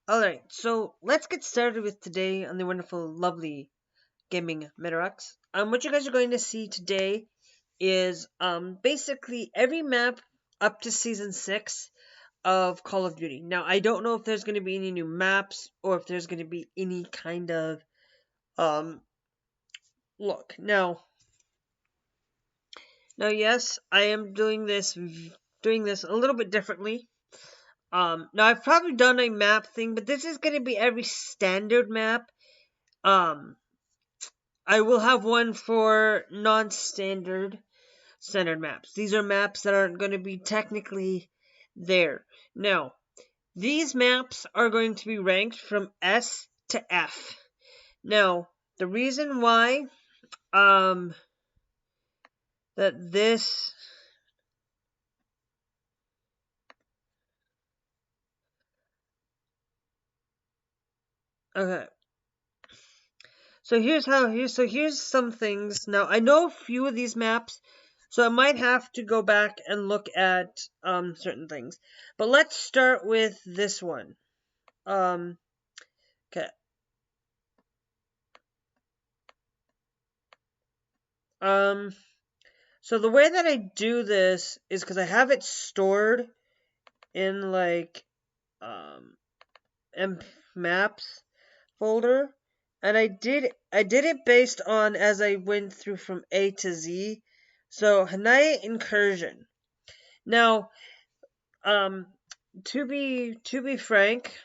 Alright, so let's get started with today on the wonderful, lovely Gamingmadirocks. What you guys are going to see today is basically every map up to Season 6 of Call of Duty. Now, I don't know if there's going to be any new maps or if there's going to be any kind of look. Now, yes, I am doing this a little bit differently. Now I've probably done a map thing, but this is going to be every standard map. Um, I will have one for non-standard standard maps. These are maps that aren't going to be technically there. Now, these maps are going to be ranked from S to F. Now, the reason why that this okay. So here's some things. Now I know a few of these maps, so I might have to go back and look at certain things. But let's start with this one. Okay. So the way that I do this is because I have it stored in like maps folder, and I did it based on as I went through from A to Z. So Hanaya Incursion. Now, to be frank,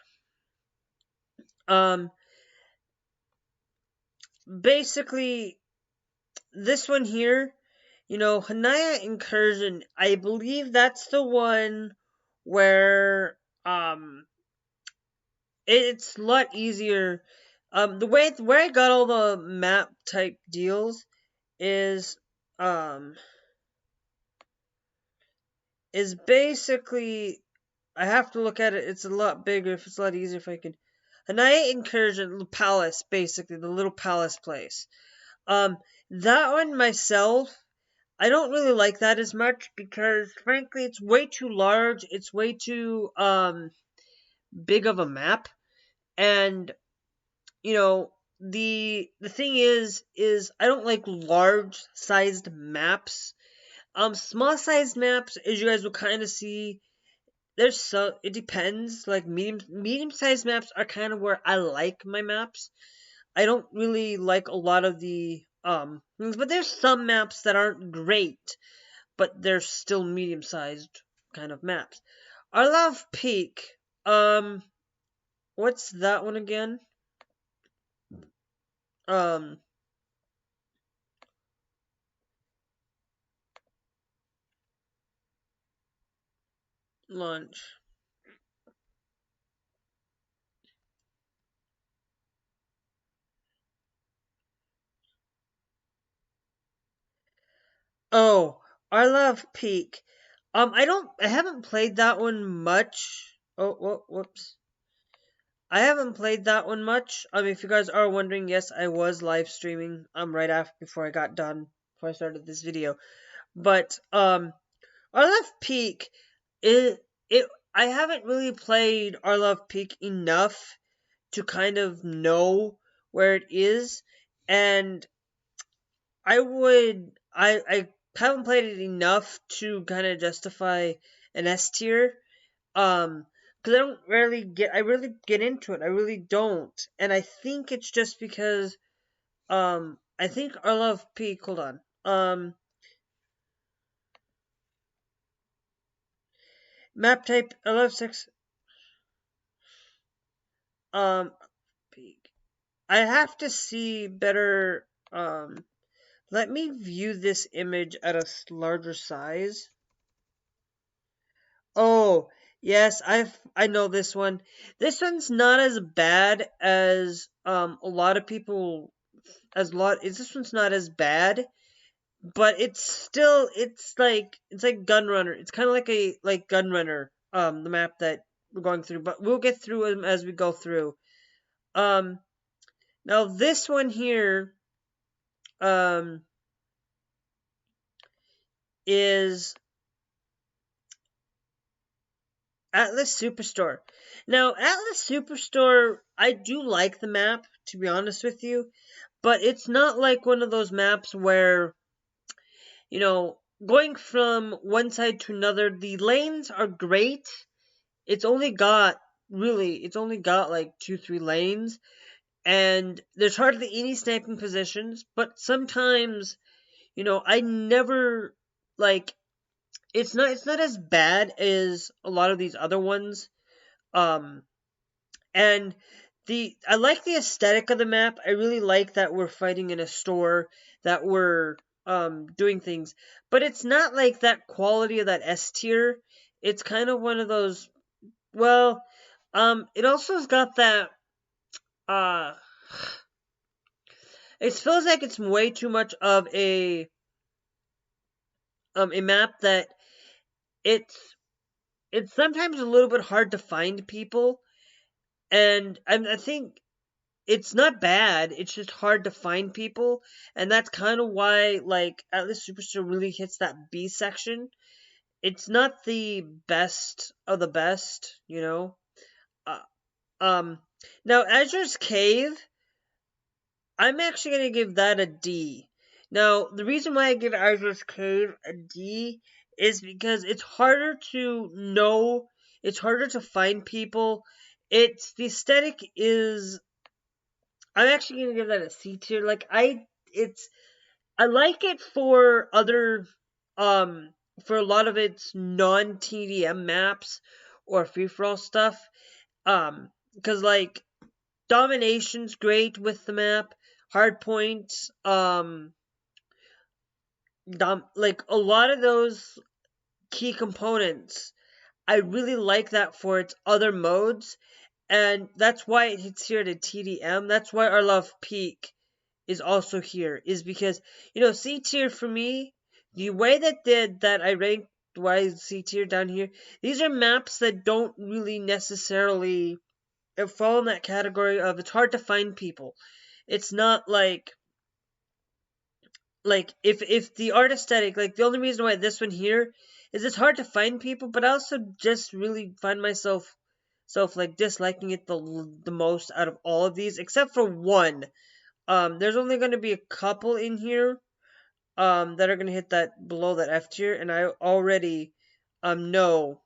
basically this one here, Hanaya Incursion, I believe that's the one where it's a lot easier. The way where I got all the map type deals is basically I have to look at it. It's a lot bigger. If it's a lot easier if I could. Hanaya Incursion Palace, basically the little palace place. That one myself, I don't really like that as much because frankly it's way too large. It's way too big of a map, and the thing is I don't like large sized maps. Small sized maps, as you guys will kind of see, it depends. Like medium sized maps are kind of where I like my maps. I don't really like a lot of the things, but there's some maps that aren't great, but they're still medium sized kind of maps. Arlov Peak. What's that one again? Um, Launch. Oh, Arlov Peak. I haven't played that one much. Oh, whoops. I haven't played that one much. If you guys are wondering, yes, I was live streaming. Right after before I got done, before I started this video. But Arlov Peak, it I haven't really played Arlov Peak enough to kind of know where it is, and I haven't played it enough to kind of justify an S tier. Because I really get into it. I really don't, and I think it's just because I think Arlov Peak. Hold on. Map type Arlov 6. Peak. I have to see better. Let me view this image at a larger size. Oh, yes, I know this one. This one's not as bad as a lot of people this one's not as bad, but it's like Gunrunner. It's kind of like Gunrunner, the map that we're going through, but we'll get through them as we go through. Now this one here is Atlas Superstore. Now, Atlas Superstore, I do like the map, to be honest with you, but it's not like one of those maps where, going from one side to another, the lanes are great. It's only got, it's only got like 2, 3 lanes, and there's hardly any sniping positions, but sometimes, I never, like, it's not as bad as a lot of these other ones. Um, and I like the aesthetic of the map. I really like that we're fighting in a store, that we're doing things, but it's not like that quality of that S tier. It's kind of one of those. Well, it also has got that. Uh, it feels like it's way too much of a map that it's it's sometimes a little bit hard to find people, and I think it's not bad. It's just hard to find people, and that's kind of why, like, Atlas Superstar really hits that B section. It's not the best of the best, Uh, um, Now Azure's Cave, I'm actually gonna give that a D. Now the reason why I give Azure's Cave a D is because it's harder to know. It's harder to find people. It's the aesthetic is I'm actually gonna give that a C tier. I like it for other for a lot of its non TDM maps or free for all stuff. Because like domination's great with the map, hardpoint, like a lot of those key components. I really like that for its other modes, and that's why it hits here at TDM. That's why our love peak is also here, is because C tier for me, the way that I ranked why C tier down here, these are maps that don't really necessarily fall in that category of it's hard to find people. It's not like if the art aesthetic, like the only reason why this one here is it's hard to find people, but I also just really find myself like disliking it the most out of all of these, except for one. There's only going to be a couple in here that are going to hit that below that F tier, and I already know.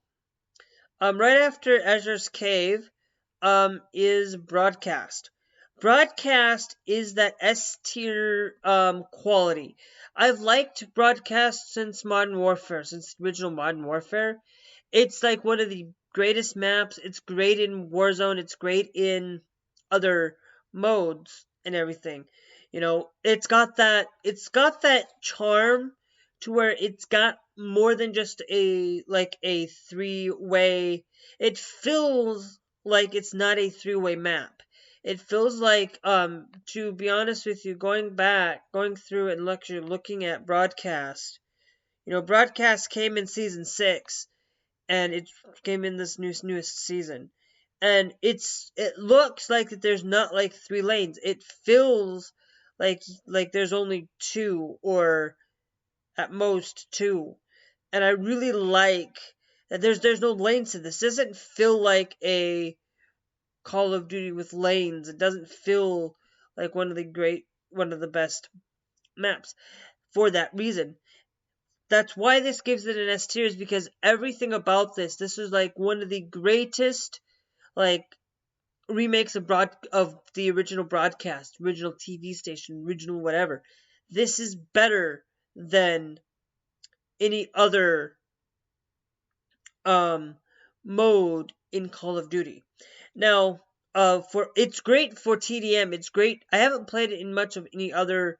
Right after Azure's Cave is Broadcast. Broadcast is that S tier quality. I've liked Broadcast since Modern Warfare, since the original Modern Warfare. It's like one of the greatest maps. It's great in Warzone. It's great in other modes and everything. It's got that charm to where it's got more than just a three-way. It feels like it's not a three-way map. It feels like, to be honest with you, going through and looking at Broadcast. Broadcast came in season 6, and it came in this newest season, and it looks like that there's not like 3 lanes. It feels like there's only 2, or at most 2, and I really like that there's no lanes to this. It doesn't feel like a Call of Duty with lanes. It doesn't feel like one of the best maps for that reason. That's why this gives it an S tier, is because everything about this is like one of the greatest like remakes of the original Broadcast, original TV station, original whatever. This is better than any other mode in Call of Duty. Now, for it's great for TDM. It's great. I haven't played it in much of any other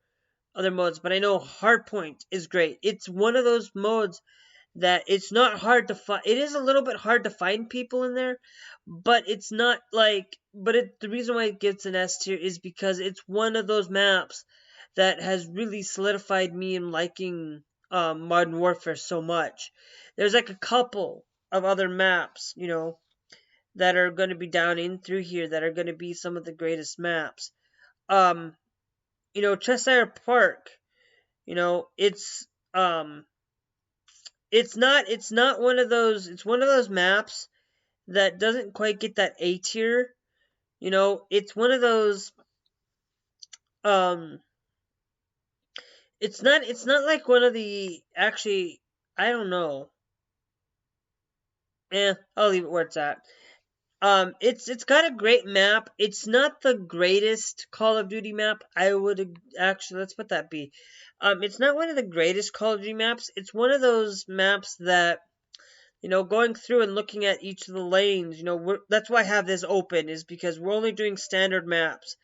modes, but I know Hardpoint is great. It's one of those modes that it's not hard to find. It is a little bit hard to find people in there, but it's not like. The reason why it gets an S tier is because it's one of those maps that has really solidified me in liking Modern Warfare so much. There's like a couple of other maps, that are going to be down in through here that are going to be some of the greatest maps. Um, Cheshire Park, it's it's not one of those. It's one of those maps that doesn't quite get that A tier. You know, it's one of those um it's not like one of the actually I don't know. I'll leave it where it's at. It's got a great map. It's not the greatest Call of Duty map. I would actually let's put that be. It's not one of the greatest Call of Duty maps. It's one of those maps that going through and looking at each of the lanes. That's why I have this open is because we're only doing standard maps.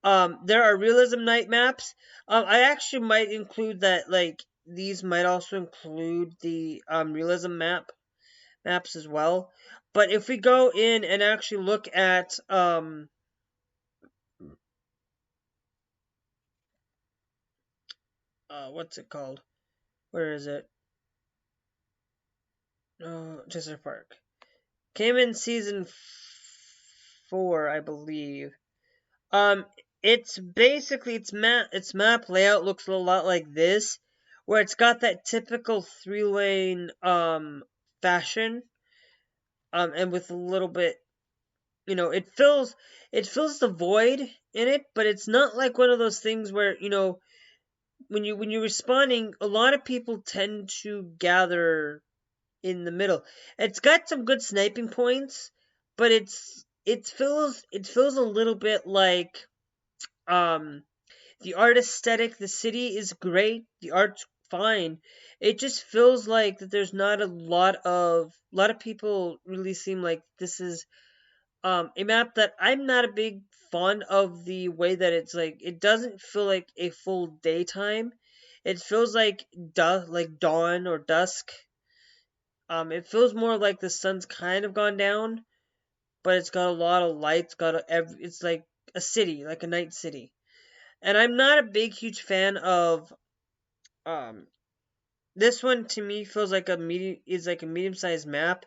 There are realism night maps. I actually might include that. Like these might also include the realism maps as well. But if we go in and actually look at what's it called? Where is it? Chester Park. Came in season 4, I believe. Um, it's basically its map layout looks a lot like this, where it's got that typical 3-lane fashion, and with a little bit, it fills the void in it, but it's not like one of those things where when you're respawning, a lot of people tend to gather in the middle. It's got some good sniping points, but it feels a little bit like um the art aesthetic. The city is great, the art's fine. It just feels like that there's not a lot of people really seem like this is a map that I'm not a big fond of the way that it's like it doesn't feel like a full daytime. It feels like dawn or dusk. It feels more like the sun's kind of gone down, but it's got a lot of lights. It's like a city, like a night city. And I'm not a big, huge fan of um. This one to me feels like a medium-sized map,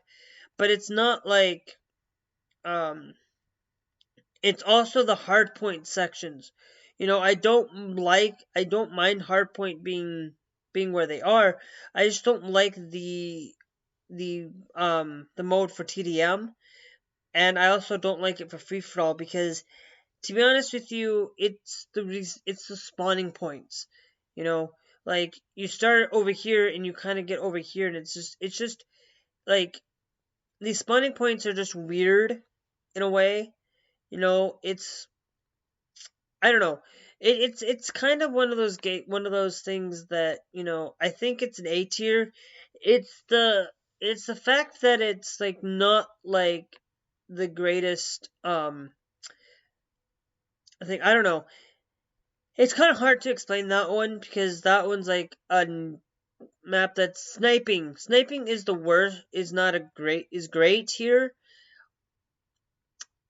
but it's not like um. It's also the hardpoint sections. I don't mind hardpoint being where they are. I just don't like the mode for TDM, and I also don't like it for free for all because, to be honest with you, it's the spawning points. You know, like you start over here and you kind of get over here, and it's just like these spawning points are just weird in a way. It's I don't know. It's kind of one of those things that I think it's an A tier. It's the it's the fact that it's like not like the greatest. I don't know. It's kind of hard to explain that one because that one's like a map that's sniping. Sniping is the worst. Is not a great. Is great here.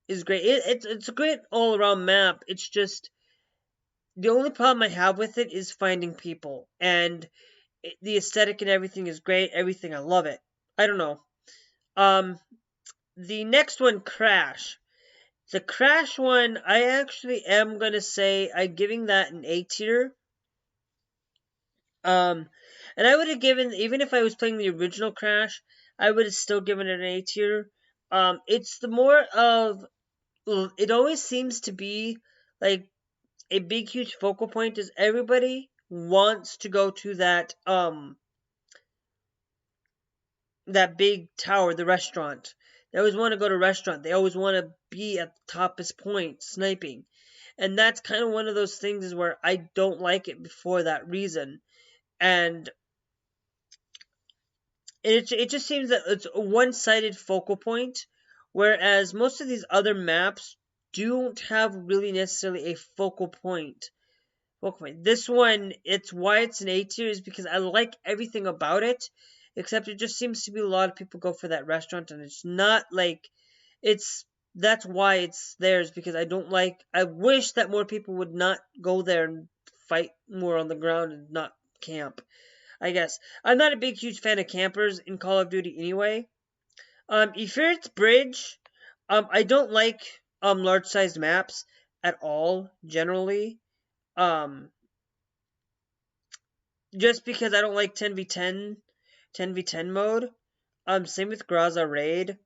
Is great. It's a great all around map. It's just the only problem I have with it is finding people, and the aesthetic and everything is great. Everything, I love it. I don't know. Um, the next one, Crash. The Crash one, I actually am gonna say I'm giving that an A tier. Um, and I would have given, even if I was playing the original Crash, I would have still given it an A tier. It's the more of it always seems to be like a big huge focal point is everybody wants to go to that big tower, the restaurant. They always want to go to a restaurant. They always want to be at the toppest point sniping. And that's kind of one of those things is where I don't like it for that reason. And it just seems that it's a one-sided focal point, whereas most of these other maps don't have really necessarily a focal point. This one, it's why it's an A tier is because I like everything about it, except it just seems to be a lot of people go for that restaurant, and it's not like it's. That's why it's theirs because I don't like. I wish that more people would not go there and fight more on the ground and not camp. I guess I'm not a big huge fan of campers in Call of Duty anyway. Efirt's Bridge, I don't like large sized maps at all generally. Um, just because I don't like 10v10 mode. Same with Graza Raid.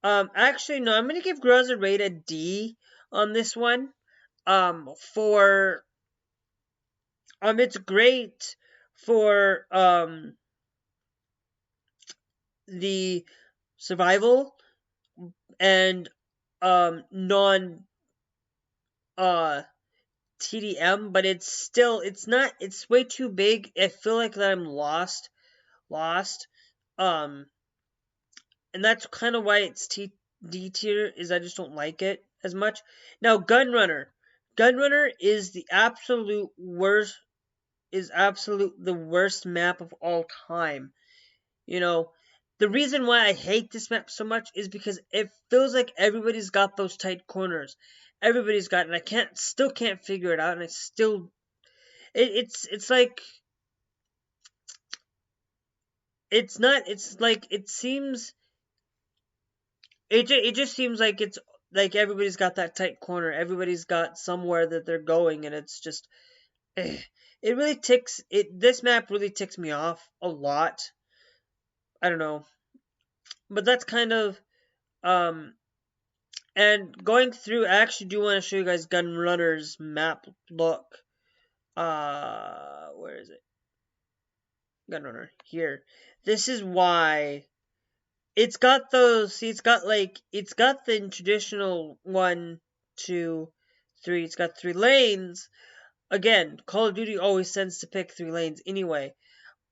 Actually, no, I'm gonna give Groza rate a D on this one. For it's great for the survival and non uh TDM, but it's way too big. I feel like that I'm lost. Um, and that's kind of why it's D tier. Is I just don't like it as much. Now, Gunrunner is the absolute worst. Is absolute the worst map of all time. You know, the reason why I hate this map so much is because it feels like everybody's got those tight corners. Everybody's got, and I still can't figure it out, and it's like it's not. It's like it just seems like it's like everybody's got that tight corner. Everybody's got somewhere that they're going, and it's just it really ticks it. This map really ticks me off a lot. I don't know, but that's kind of um. And going through, I actually do want to show you guys Gunrunner's map look. Where is it? Gunrunner here. This is why it's got those. See, it's got the traditional 1, 2, 3. It's got 3 lanes. Again, Call of Duty always tends to pick 3 lanes anyway,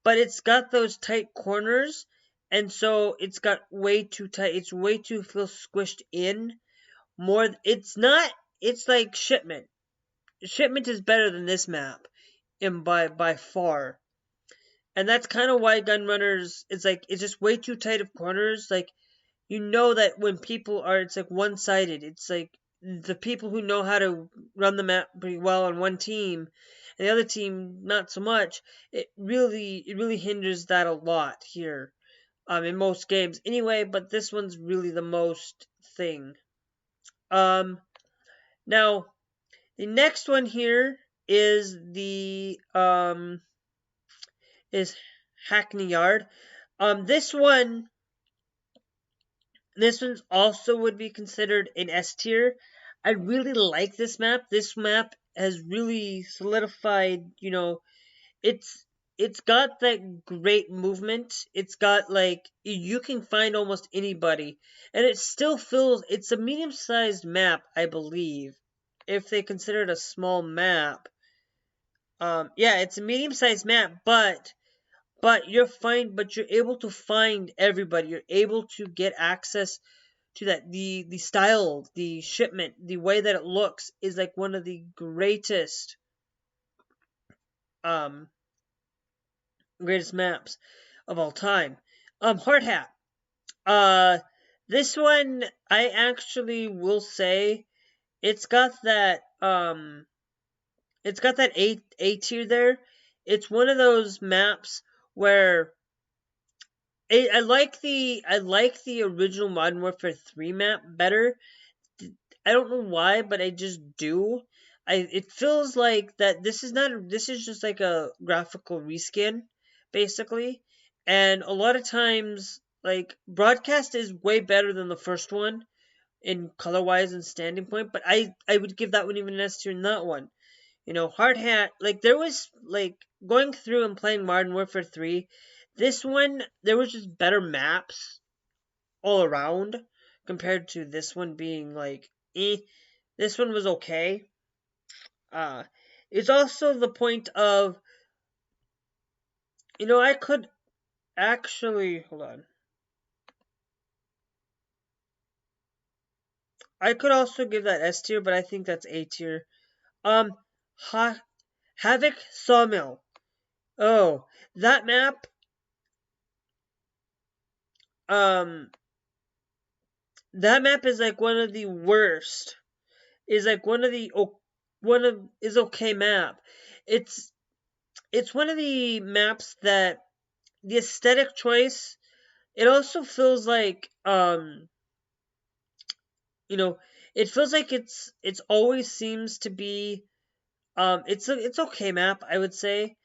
but it's got those tight corners, and so it's got way too tight. It's way too feels squished in. More, it's not. It's like Shipment. Shipment is better than this map, in by far. And that's kind of why Gunrunners it's like it's just way too tight of corners. Like you know that when people are it's like one sided. It's like the people who know how to run the map pretty well on one team and the other team not so much. It really hinders that a lot here. In most games anyway, but this one's really the most thing. Now the next one here is the is Hackney Yard. This one This one's also would be considered an S tier. I really like this map. This map has really solidified, it's got that great movement. It's got like you can find almost anybody. And it still feels it's a medium-sized map, I believe. If they consider it a small map. Yeah, it's a medium-sized map, but you're able to find everybody. You're able to get access to that. The style, the shipment, the way that it looks is like one of the um greatest maps of all time. Hard Hat. Uh this one I actually will say it's got that A tier there. It's one of those maps where I like the original Modern Warfare 3 map better. I don't know why, but I just do. It feels like that this is just like a graphical reskin basically. And a lot of times like Broadcast is way better than the first one in color wise and standing point, but I would give that one even an S tier in that one. Hard Hat, like there was like going through and playing Modern Warfare 3, this one there was just better maps all around compared to this one being like this one was okay. Uh it's also the point of I could actually hold on. I could also give that S tier, but I think that's A tier. Um Havoc Sawmill. Oh, that map um that map is like one of the worst. Is like one of is okay map. It's it's one of the maps that the aesthetic choice. It also feels like you know it feels like it's always seems to be it's okay map I would say.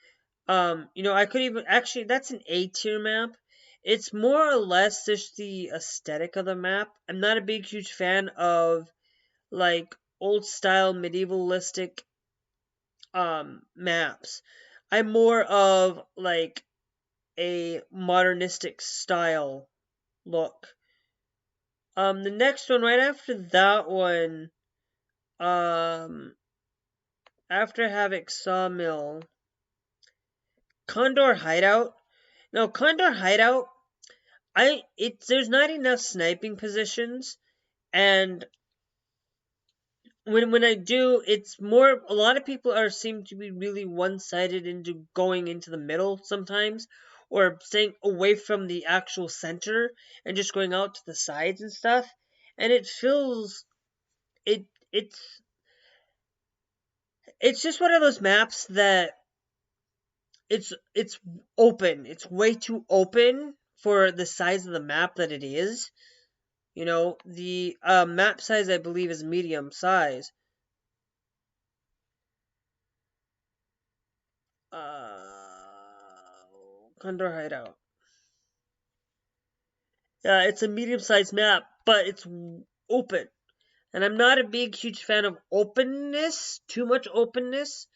I could even actually that's an A tier map. it's more or less just the aesthetic of the map. I'm not a big huge fan of like old style medievalistic maps. I'm more of like a modernistic style look. The next one right after that one, um after Havoc Sawmill, Condor Hideout. No, Condor Hideout, there's not enough sniping positions, and when I do, it's more, a lot of people are seem to be really one-sided into going into the middle sometimes, or staying away from the actual center and just going out to the sides and stuff. And it feels it it's just one of those maps that it's open. It's way too open for the size of the map that it is. You know, the map size I believe is medium size. Condor Hideout. Yeah, it's a medium-sized map, but it's open. And I'm not a big, huge fan of openness, too much openness.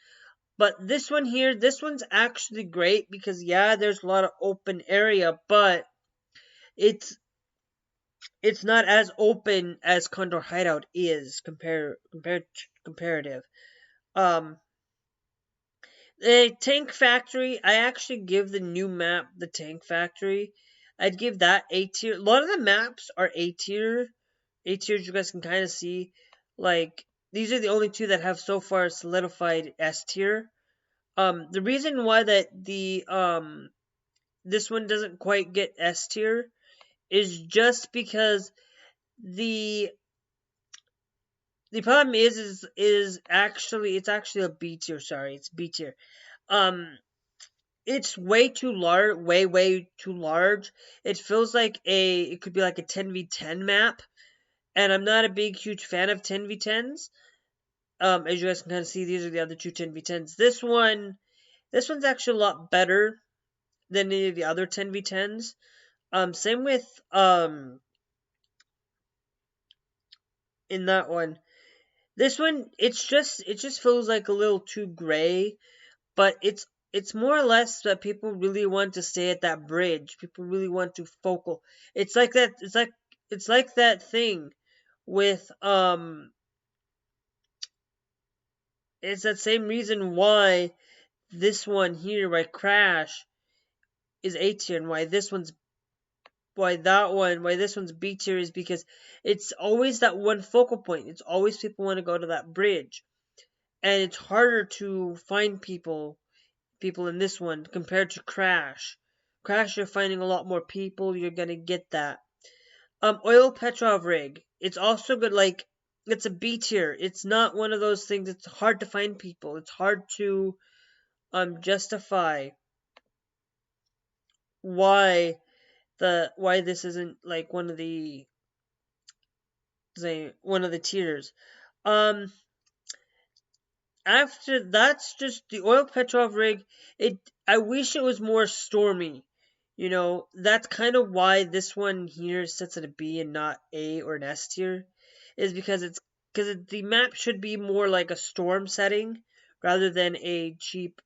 But this one here, this one's actually great because, yeah, there's a lot of open area, but it's it's not as open as Condor Hideout is comparative. Um, the Tank Factory, I actually give the new map the Tank Factory. I'd give that A tier. A lot of the maps are A tier. A tiers you guys can kind of see. Like, these are the only two that have so far solidified S tier. The reason why that the this one doesn't quite get S tier is just because the the problem is actually, it's actually a B tier. Sorry, it's B tier. Um, it's way too large, way too large. It feels like it could be like a 10v10 map, and I'm not a big huge fan of 10v10s. As you guys can kind of see, these are the other two 10v10s. This one's actually a lot better than any of the other 10v10s. Same with in that one. This one, it just feels like a little too gray, but it's more or less that people really want to stay at that bridge. People really want to focal. It's like that. It's like that thing with It's that same reason why this one here, by Crash, is A tier, and why this one's B tier is because it's always that one focal point. It's always people want to go to that bridge, and it's harder to find people in this one compared to Crash. Crash, you're finding a lot more people. You're gonna get that. Oil Petrov rig. It's also good. Like, it's a B tier. It's not one of those things. It's hard to find people. It's hard to justify why why this isn't like one of the tiers. Um, After that's just the Oil Petrov rig. I wish it was more stormy. You know, that's kind of why this one here sits at a B and not A or an S tier, is because the map should be more like a storm setting rather than a cheap,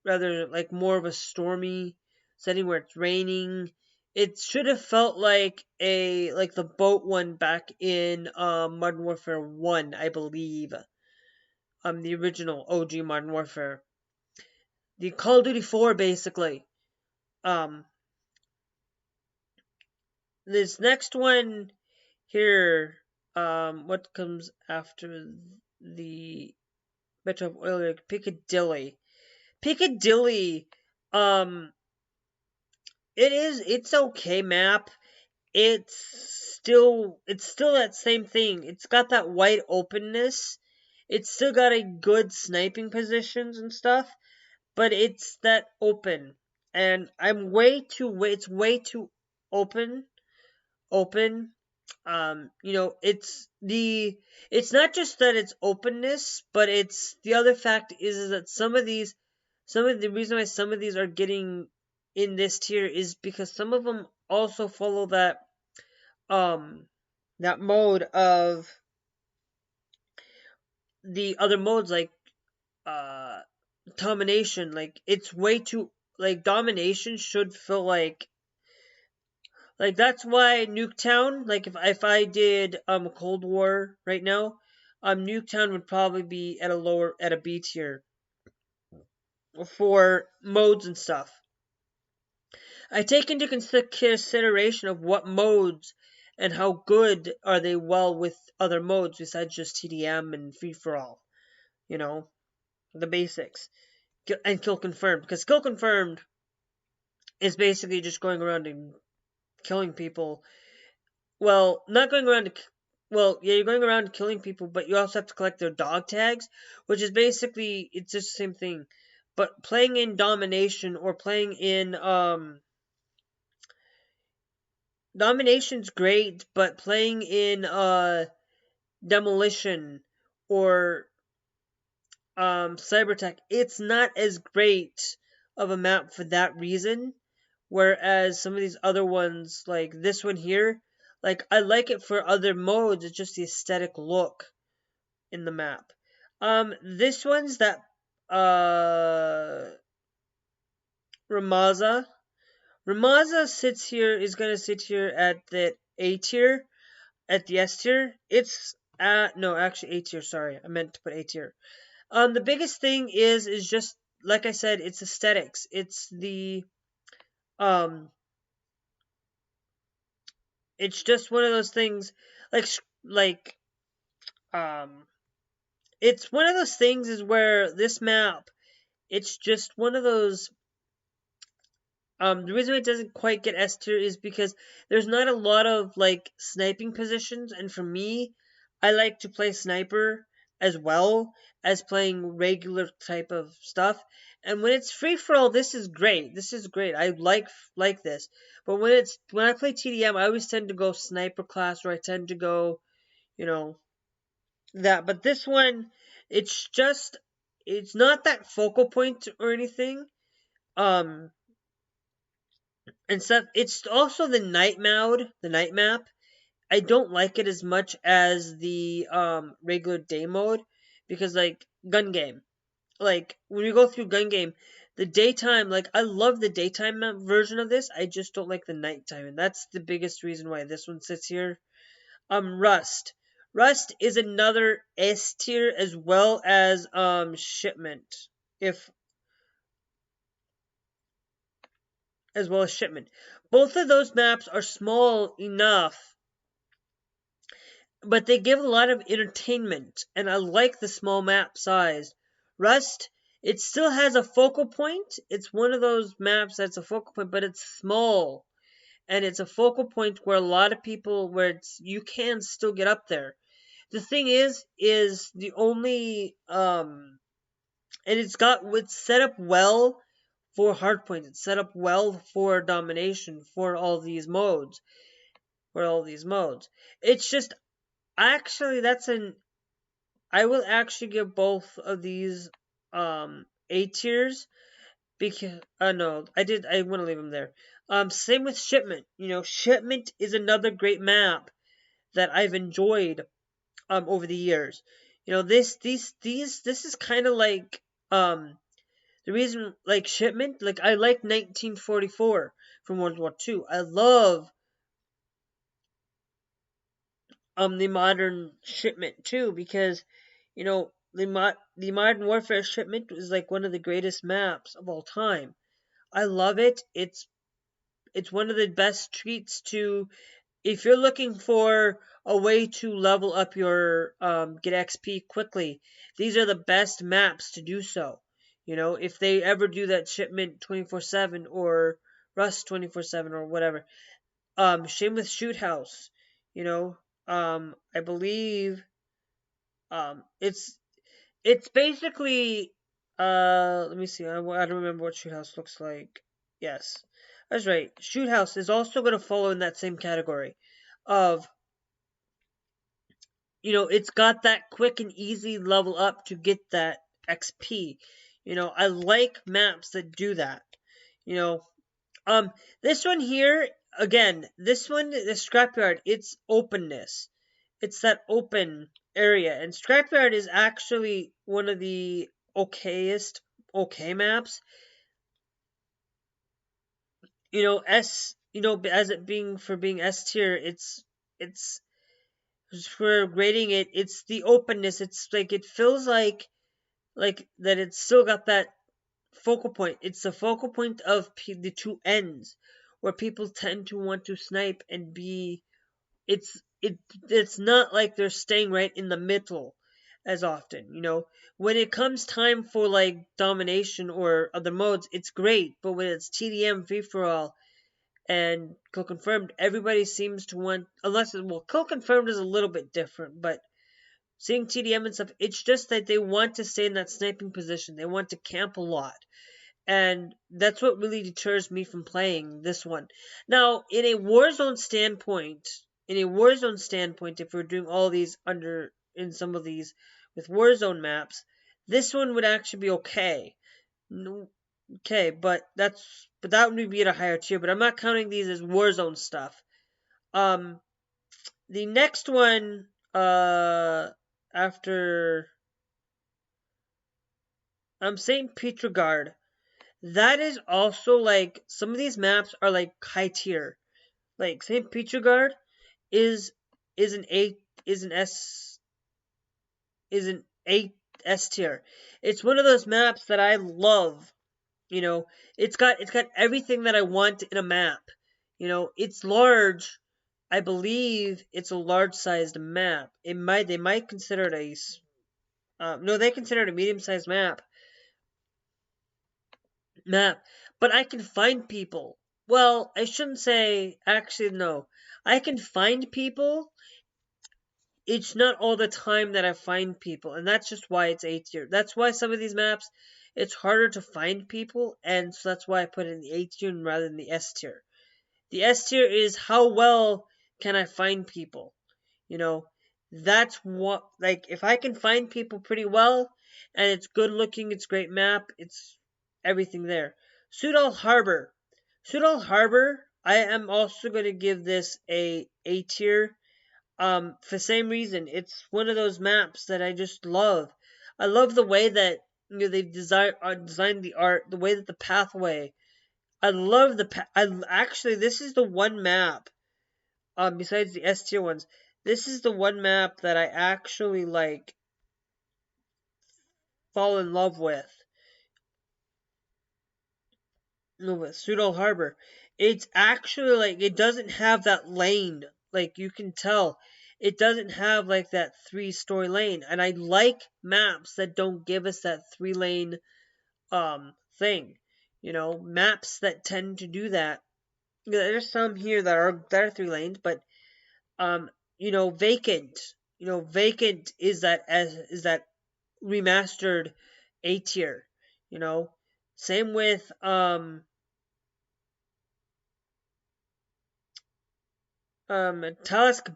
rather like more of a stormy setting where it's raining. It should have felt like the boat one back in Modern Warfare 1, I believe. The original OG Modern Warfare. The Call of Duty 4 basically. Um this next one here, what comes after the Metro of Oil Rig? Piccadilly. Piccadilly, um it's okay map. It's still that same thing. It's got that wide openness. It's still got a good sniping positions and stuff, but it's that open. And it's way too open open. You know, it's not just that it's openness, but it's the other fact is that some of the reason why some of these are getting in this tier is because some of them also follow um that mode of the other modes, like uh domination. Like, it's way too, like, domination should feel like that's why Nuketown, like, if I did Cold War right now, Nuketown would probably be at a B tier for modes and stuff. I take into consideration of what modes and how good are they well with other modes besides just TDM and free for all. You know, the basics. And kill confirmed, because kill confirmed is basically just going around and killing people. Well, not going around to. Well, yeah, you're going around killing people, but you also have to collect their dog tags, which is basically, it's just the same thing. But playing in domination or playing in domination's great, but playing in demolition or cybertech, it's not as great of a map for that reason. Whereas some of these other ones, like this one here, like, I like it for other modes. It's just the aesthetic look in the map. This one's that Ramaza. Ramaza is gonna sit here at the A tier, at the S tier. It's no, actually A tier. Sorry, I meant to put A tier. The biggest thing is just, like I said, it's aesthetics. It's the um it's just one of those things, like like um it's one of those things is where this map, it's just one of those. The reason it doesn't quite get S tier is because there's not a lot of, like, sniping positions, and for me, I like to play sniper as well as playing regular type of stuff. And when it's free for all, this is great. This is great. I like this. But when I play TDM, I always tend to go sniper class, or I tend to go, you know, that. But this one, it's just, it's not that focal point or anything. Um, and stuff. It's also the night map. I don't like it as much as the regular day mode, because, like, gun game. Like, when you go through gun game, the daytime, like, I love the daytime version of this. I just don't like the nighttime, and that's the biggest reason why this one sits here. Rust. Rust is another S tier, as well as shipment. If As well as shipment. Both of those maps are small enough, but they give a lot of entertainment, and I like the small map size. Rust, it still has a focal point. It's one of those maps that's a focal point, but it's small, and it's a focal point where a lot of people, you can still get up there. The thing is the only and it's set up well for hardpoint. It's set up well for domination for all these modes. It's just, actually, I will actually give both of these A tiers, because no, I want to leave them there. Same with shipment. Shipment is another great map that I've enjoyed over the years. This is kind of like the reason, like, shipment, like, I like 1944 from World War II. I love the modern shipment too, because the modern warfare shipment is like one of the greatest maps of all time. I love it. It's one of the best treats to, if you're looking for a way to level up your get XP quickly. These are the best maps to do so. If they ever do that shipment 24/7 or Rust 24/7 or whatever. Same with Shoot House. I believe it's basically, let me see. I don't remember what Shoot House looks like. Yes, that's right. Shoot House is also going to follow in that same category of, it's got that quick and easy level up to get that XP. I like maps that do that. This one here, again, this one, the scrapyard, it's openness. It's that open area. And scrapyard is actually one of the okay maps. As it being for being S tier, it's for grading it, it's the openness. It's like it feels like that it's still got that focal point. It's the focal point of the two ends where people tend to want to snipe and be. It's not like they're staying right in the middle as often. When it comes time for like domination or other modes, it's great. But when it's TDM free for all and kill confirmed, everybody seems to want, kill confirmed is a little bit different, but seeing TDM and stuff, it's just that they want to stay in that sniping position. They want to camp a lot. And that's what really deters me from playing this one. Now, if we're doing all these in some of these with Warzone maps, this one would actually be okay. No, okay, but that would be at a higher tier. But I'm not counting these as Warzone stuff. The next one, after St. Petrogard, that is also like some of these maps are like high tier. Like St. Petrogard is is an A is an S is an A S tier. It's one of those maps that I love. It's got everything that I want in a map. It's large. I believe it's a large sized map. They might consider it no, they consider it a medium sized map, but I can find people. Well, I shouldn't say, actually, no. I can find people. It's not all the time that I find people, and that's just why it's A tier. That's why some of these maps, it's harder to find people, and so that's why I put it in the A tier rather than the S tier. The S tier is how well can I find people? You know, that's what, like, if I can find people pretty well, and it's good looking, it's great map, it's everything there. Sudal Harbor. Sudal Harbor, I am also going to give this a A tier. For the same reason, it's one of those maps that I just love. I love the way that they've designed the art, the way that the pathway. I love actually, this is the one map, besides the S tier ones, this is the one map that I actually like fall in love with. With Pseudo Harbor. It's actually like it doesn't have that lane. Like you can tell, it doesn't have like that 3-story lane. And I like maps that don't give us that 3-lane thing. Maps that tend to do that. There's some here that are 3 lanes, but Vacant. Vacant is that remastered A tier. Same with Talisk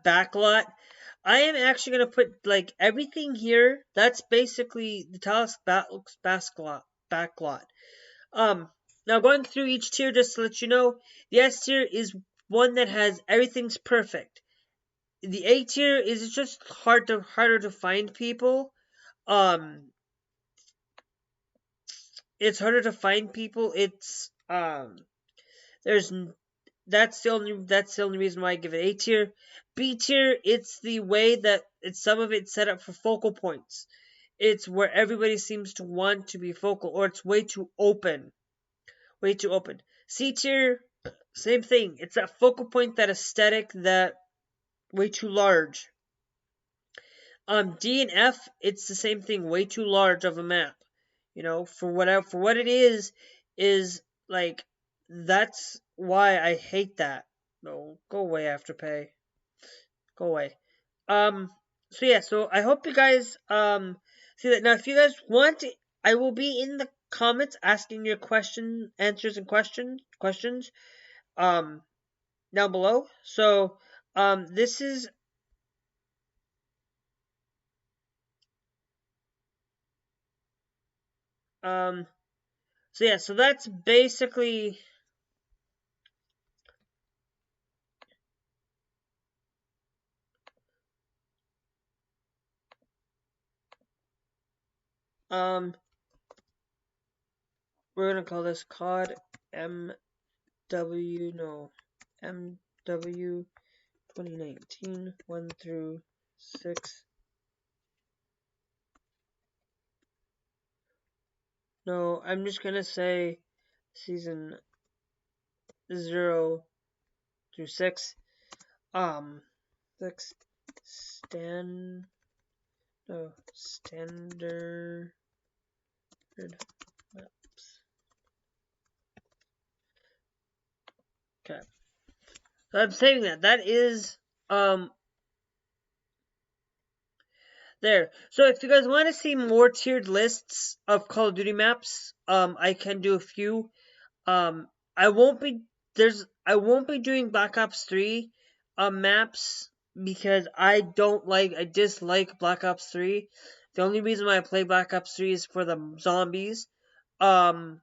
Backlot. I am actually gonna put like everything here. That's basically the Talisk Backlot. Now going through each tier, just to let you know, the S tier is one that has everything's perfect. The A tier is just harder to find people. It's harder to find people. There's that's the only reason why I give it A tier. B tier, it's the way that it's some of it set up for focal points. It's where everybody seems to want to be focal, or it's way too open. Way too open. C tier, same thing. It's that focal point, that aesthetic, that way too large. D and F, it's the same thing. Way too large of a map. For what it is like, that's why I hate that. No, go away, Afterpay. Go away. So yeah, so I hope you guys see that. Now if you guys want, I will be in the comments asking your answers and questions down below. So this is so yeah, so that's basically We're gonna call this COD MW, no, MW 2019 1 through 6. No, I'm just gonna say season 0 through 6. 6 standard maps. Okay. So I'm saying that is there. So if you guys want to see more tiered lists of Call of Duty maps, I can do a few. Um, I won't be I won't be doing Black Ops 3 maps because I dislike Black Ops 3. The only reason why I play Black Ops 3 is for the zombies. Um,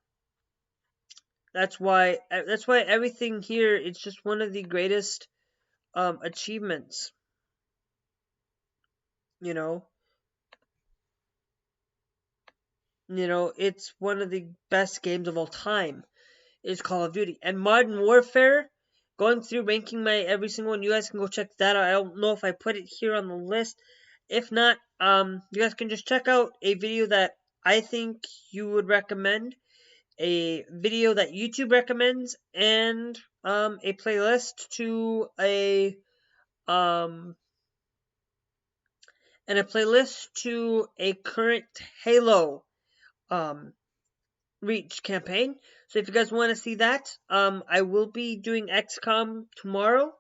that's why everything here is just one of the greatest achievements. You know, it's one of the best games of all time. Is Call of Duty and Modern Warfare. Going through ranking my every single one, you guys can go check that out. I don't know if I put it here on the list. If not, you guys can just check out a video that I think you would recommend, a video that YouTube recommends, and a playlist to a current Halo Reach campaign. So if you guys want to see that, I will be doing XCOM tomorrow.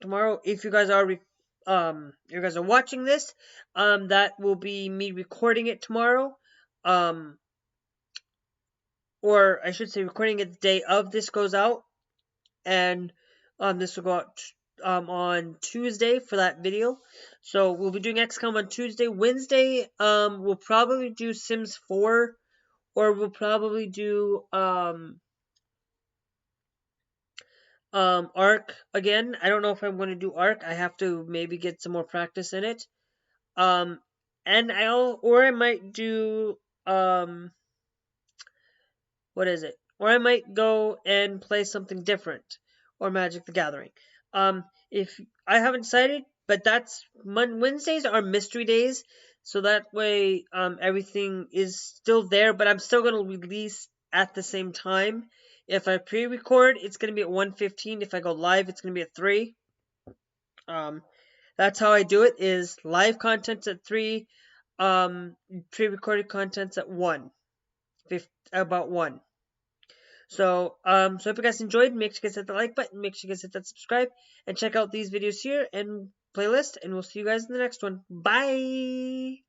If you guys are watching this, that will be me recording it tomorrow. Or I should say recording it the day of this goes out, and this will go out on Tuesday for that video. So we'll be doing XCOM on Tuesday. Wednesday, we'll probably do Sims 4, or we'll probably do Ark again. I don't know if I'm going to do Ark. I have to maybe get some more practice in it. And I might do what is it? Or I might go and play something different, or Magic the Gathering. If I haven't decided, but Wednesdays are mystery days, so that way everything is still there, but I'm still gonna release at the same time. If I pre-record, it's gonna be at 1:15. If I go live, it's gonna be at 3. That's how I do it. Is live content's at 3, pre-recorded content's at 1, about 1. So, so if you guys enjoyed, make sure you guys hit the like button, make sure you guys hit that subscribe, and check out these videos here and playlist, and we'll see you guys in the next one. Bye!